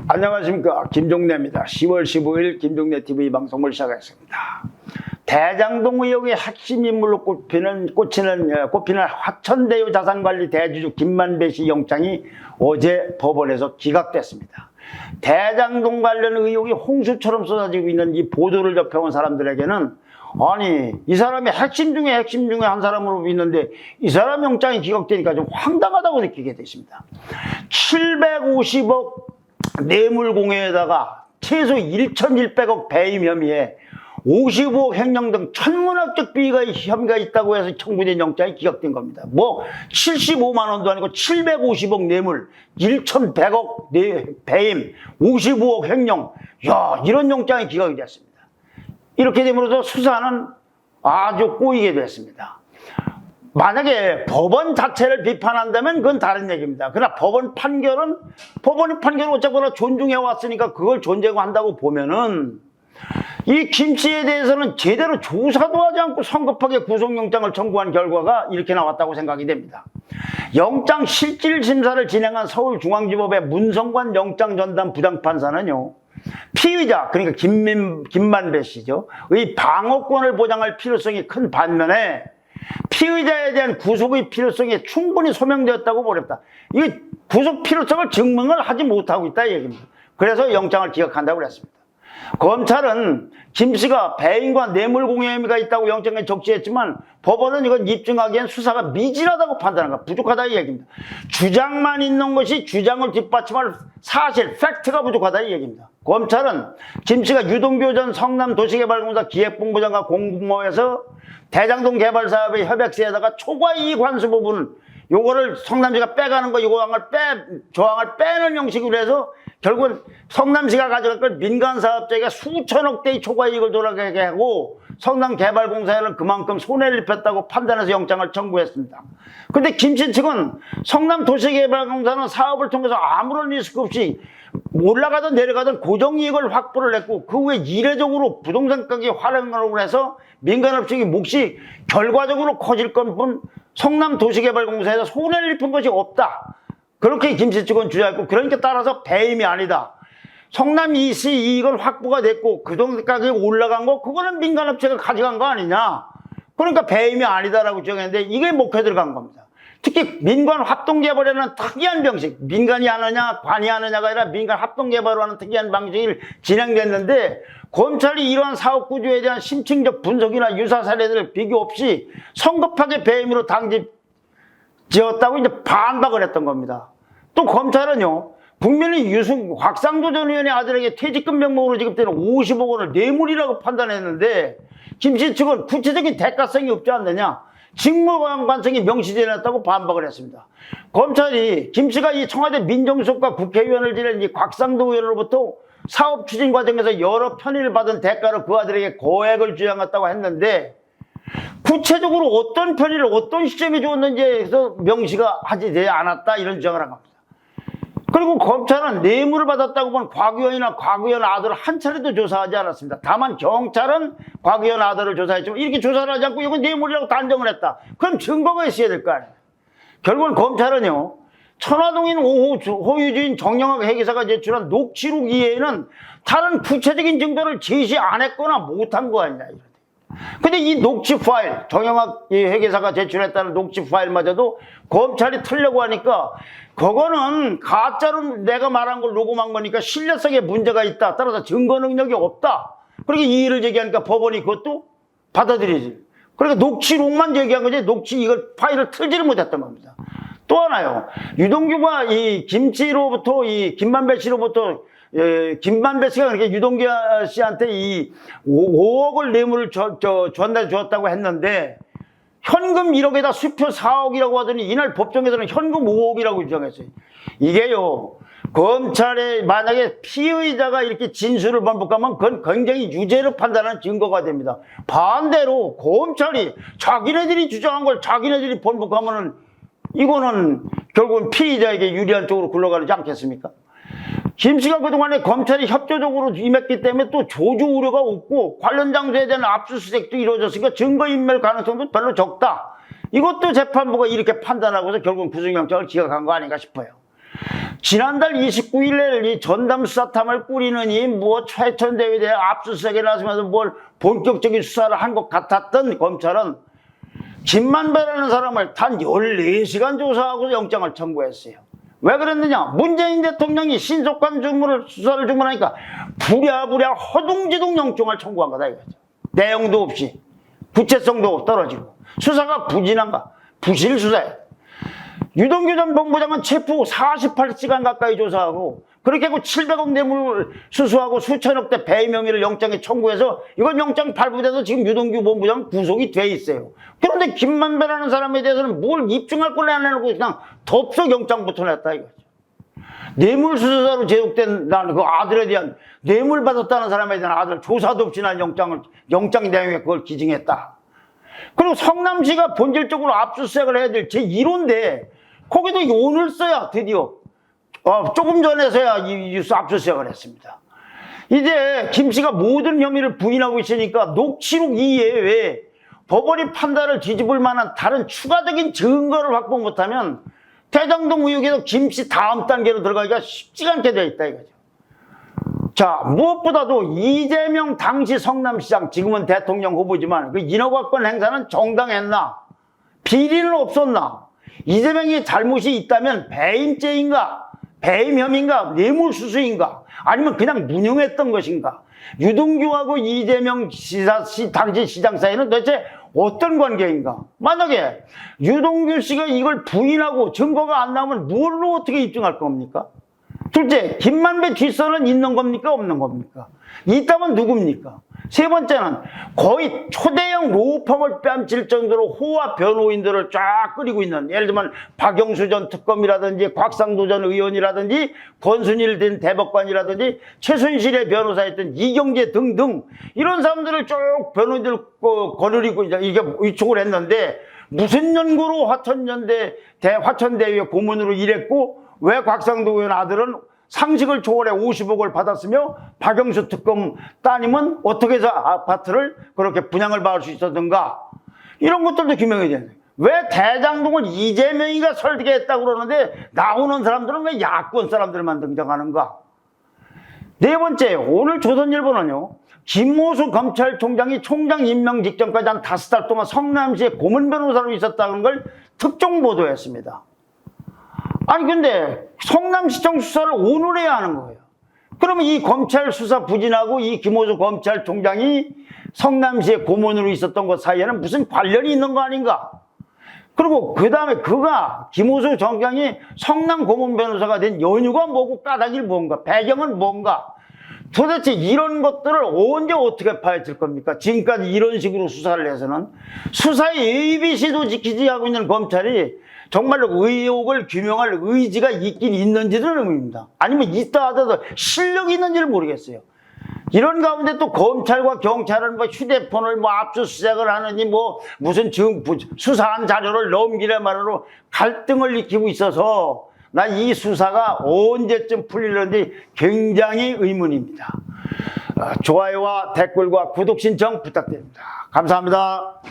안녕하십니까, 김종래입니다. 10월 15일 김종래 TV 방송을 시작했습니다. 대장동 의혹의 핵심 인물로 꼽히는 화천대유 자산관리 대주주 김만배 씨 영장이 어제 법원에서 기각됐습니다. 대장동 관련 의혹이 홍수처럼 쏟아지고 있는 이 보도를 접해온 사람들에게는 아니, 이 사람이 핵심 중에 한 사람으로 믿는데 이 사람 영장이 기각되니까 좀 황당하다고 느끼게 됐습니다. 750억 뇌물공여에다가 최소 1,100억 배임 혐의에 55억 횡령 등 천문학적 혐의가 있다고 해서 청구된 영장이 기각된 겁니다. 뭐 75만 원도 아니고 750억 뇌물, 1,100억 배임, 55억 횡령. 야, 이런 영장이 기각이 됐습니다. 이렇게 됨으로써 수사는 아주 꼬이게 됐습니다. 만약에 법원 자체를 비판한다면 그건 다른 얘기입니다. 그러나 법원의 판결을 어쨌거나 존중해 왔으니까 그걸 존중한다고 보면은 이 김 씨에 대해서는 제대로 조사도 하지 않고 성급하게 구속영장을 청구한 결과가 이렇게 나왔다고 생각이 됩니다. 영장 실질심사를 진행한 서울중앙지법의 문성관 영장전담 부장판사는요, 피의자, 그러니까 김만배 씨죠, 의 방어권을 보장할 필요성이 큰 반면에 피의자에 대한 구속의 필요성이 충분히 소명되었다고 보냈다. 이 구속 필요성을 증명을 하지 못하고 있다 이 얘기입니다. 그래서 영장을 기각한다고 그랬습니다. 검찰은 김 씨가 배임과 뇌물공여 혐의가 있다고 영장에 적시했지만 법원은 이건 입증하기엔 수사가 미진하다고 판단한다. 부족하다 이 얘기입니다. 주장만 있는 것이 주장을 뒷받침할 사실, 팩트가 부족하다 이 얘기입니다. 검찰은 김 씨가 유동규 전 성남도시개발공사 기획본부장과 공모해서 대장동 개발 사업의 협약서에다가 초과이익 환수 부분, 요거를 성남시가 빼가는 거, 조항을 빼는 형식으로 해서 결국은 성남시가 가져갈 걸 민간사업자에게 수천억대의 초과이익을 돌아가게 하고 성남개발공사에는 그만큼 손해를 입혔다고 판단해서 영장을 청구했습니다. 그런데 김씨 측은 성남도시개발공사는 사업을 통해서 아무런 리스크 없이 올라가든 내려가든 고정이익을 확보를 했고 그 후에 이례적으로 부동산 가격이 활용을 해서 민간업체의 몫이 결과적으로 커질 것뿐 성남도시개발공사에서 손해를 입힌 것이 없다. 그렇게 김씨 측은 주장했고, 그러니까 따라서 배임이 아니다. 성남 이씨 이익은 확보가 됐고 부동산 가격이 올라간 거 그거는 민간업체가 가져간 거 아니냐. 그러니까 배임이 아니다라고 주장했는데 이게 목회 들어간 겁니다. 특히 민간 합동개발에는 특이한 방식, 민간이 하느냐 관이 하느냐가 아니라 민간 합동개발로 하는 특이한 방식이 진행됐는데 검찰이 이러한 사업 구조에 대한 심층적 분석이나 유사 사례들을 비교 없이 성급하게 배임으로 지었다고 이제 반박을 했던 겁니다. 또 검찰은요, 국민의 곽상도 전 의원의 아들에게 퇴직금 명목으로 지급되는 50억 원을 뇌물이라고 판단했는데 김씨 측은 구체적인 대가성이 없지 않느냐, 직무관성이 명시되어 놨다고 반박을 했습니다. 검찰이 김씨가 이 청와대 민정수석과 국회의원을 지낸 이 곽상도 의원으로부터 사업 추진 과정에서 여러 편의를 받은 대가로 그 아들에게 거액을 주장했다고 했는데 구체적으로 어떤 편의를 어떤 시점에 주었는지에서 명시가 하지 되지 않았다 이런 주장을 한 겁니다. 그리고 검찰은 뇌물을 받았다고 본 곽 의원이나 곽 의원 아들을 한 차례도 조사하지 않았습니다. 다만 경찰은 곽 의원 아들을 조사했지만 이렇게 조사를 하지 않고 이건 뇌물이라고 단정을 했다. 그럼 증거가 있어야 될 거 아니에요. 결국은 검찰은요, 천화동인 호유주인 정영학 회계사가 제출한 녹취록 이외에는 다른 구체적인 증거를 제시 안 했거나 못한 거 아니냐. 근데 이 녹취 파일, 정영학 회계사가 제출했다는 녹취 파일마저도 검찰이 틀려고 하니까 그거는 가짜로 내가 말한 걸 녹음한 거니까 신뢰성에 문제가 있다. 따라서 증거 능력이 없다. 그렇게 이의를 제기하니까 법원이 그것도 받아들이지. 그러니까 녹취록만 제기한 거지 이걸 파일을 틀지를 못했던 겁니다. 또 하나요. 유동규가 이 김씨로부터 김만배 씨로부터 김만배 씨가 그렇게 유동규 씨한테 이 5억을 뇌물을 전달해 주었다고 했는데 현금 1억에다 수표 4억이라고 하더니 이날 법정에서는 현금 5억이라고 주장했어요. 이게요, 검찰에 만약에 피의자가 이렇게 진술을 반복하면 그건 굉장히 유죄로 판단하는 증거가 됩니다. 반대로 검찰이 자기네들이 주장한 걸 자기네들이 번복하면은 이거는 결국은 피의자에게 유리한 쪽으로 굴러가지 않겠습니까? 김 씨가 그동안에 검찰이 협조적으로 임했기 때문에 또 조주 우려가 없고 관련 장소에 대한 압수수색도 이루어졌으니까 증거인멸 가능성도 별로 적다. 이것도 재판부가 이렇게 판단하고서 결국은 구속영장을 기각한 거 아닌가 싶어요. 지난달 29일에 이 전담수사탐을 꾸리느니 뭐 최천대에 대해 압수수색에 나서면서 뭘 본격적인 수사를 한 것 같았던 검찰은 김만배라는 사람을 단 14시간 조사하고 영장을 청구했어요. 왜 그랬느냐? 문재인 대통령이 신속한 수사를 주문하니까 부랴부랴 허둥지둥 영장을 청구한 거다 이거죠. 내용도 없이 구체성도 떨어지고 수사가 부진한가? 부실 수사예요. 유동규 전 본부장은 체포 48시간 가까이 조사하고 그렇게 하고 700억 뇌물 수수하고 수천억 대 배임 혐의를 영장에 청구해서 이건 영장 발부돼서 지금 유동규 본부장 구속이 돼 있어요. 그런데 김만배라는 사람에 대해서는 뭘 입증할 걸 안 해놓고 그냥 덥석 영장부터 냈다 이거죠. 뇌물 수수자로 제독된 나는 그 아들에 대한 뇌물 받았다는 사람에 대한 아들 조사도 없이 난 영장 내용에 그걸 기증했다. 그리고 성남시가 본질적으로 압수수색을 해야 될 제1호인데 거기도 오늘 써야 드디어 조금 전에서야 이 압수수색을 했습니다. 이제 김 씨가 모든 혐의를 부인하고 있으니까 녹취록 이외에 법원이 판단을 뒤집을 만한 다른 추가적인 증거를 확보 못하면 대장동 의혹에서 김 씨 다음 단계로 들어가기가 쉽지가 않게 되어 있다 이거죠. 자, 무엇보다도 이재명 당시 성남시장, 지금은 대통령 후보지만 그 인허가권 행사는 정당했나? 비리는 없었나? 이재명이 잘못이 있다면 배임죄인가? 배임 혐의인가? 뇌물수수인가? 아니면 그냥 무능했던 것인가? 유동규하고 이재명 당시 시장 사이는 도대체 어떤 관계인가? 만약에 유동규 씨가 이걸 부인하고 증거가 안 나오면 뭘로 어떻게 입증할 겁니까? 둘째, 김만배 뒷선은 있는 겁니까? 없는 겁니까? 있다면 누굽니까? 세 번째는 거의 초대형 로펌을 뺨칠 정도로 호화 변호인들을 쫙 끌이고 있는, 예를 들면 박영수 전 특검이라든지 곽상도 전 의원이라든지 권순일 전 대법관이라든지 최순실의 변호사였던 이경재 등등 이런 사람들을 쭉 변호인들 거느리고 이게 위촉을 했는데 무슨 연고로 화천대유의 고문으로 일했고 왜 곽상도 의원 아들은 상식을 초월해 50억을 받았으며 박영수 특검 따님은 어떻게 해서 아파트를 그렇게 분양을 받을 수 있었던가? 이런 것들도 규명이 되는 거예요. 왜 대장동을 이재명이가 설계했다고 그러는데 나오는 사람들은 왜 야권 사람들만 등장하는가? 네 번째, 오늘 조선일보는요, 김호수 검찰총장이 총장 임명 직전까지 한 5달 동안 성남시에 고문 변호사로 있었다는 걸 특종 보도했습니다. 아니 근데 성남시청 수사를 오늘 해야 하는 거예요. 그러면 이 검찰 수사 부진하고 이 김호수 검찰총장이 성남시에 고문으로 있었던 것 사이에는 무슨 관련이 있는 거 아닌가? 그리고 그 다음에 김호수 총장이 성남 고문 변호사가 된 연유가 뭐고 까닭이 뭔가? 배경은 뭔가? 도대체 이런 것들을 언제 어떻게 파헤칠 겁니까? 지금까지 이런 식으로 수사를 해서는 수사의 ABC도 지키지 하고 있는 검찰이 정말로 의혹을 규명할 의지가 있긴 있는지는 의문입니다. 아니면 있다 하더라도 실력이 있는지를 모르겠어요. 이런 가운데 또 검찰과 경찰은 뭐 휴대폰을 압수수색을 하느니 무슨 수사한 자료를 넘기려말로 갈등을 일으키고 있어서 난 이 수사가 언제쯤 풀리는지 굉장히 의문입니다. 좋아요와 댓글과 구독 신청 부탁드립니다. 감사합니다.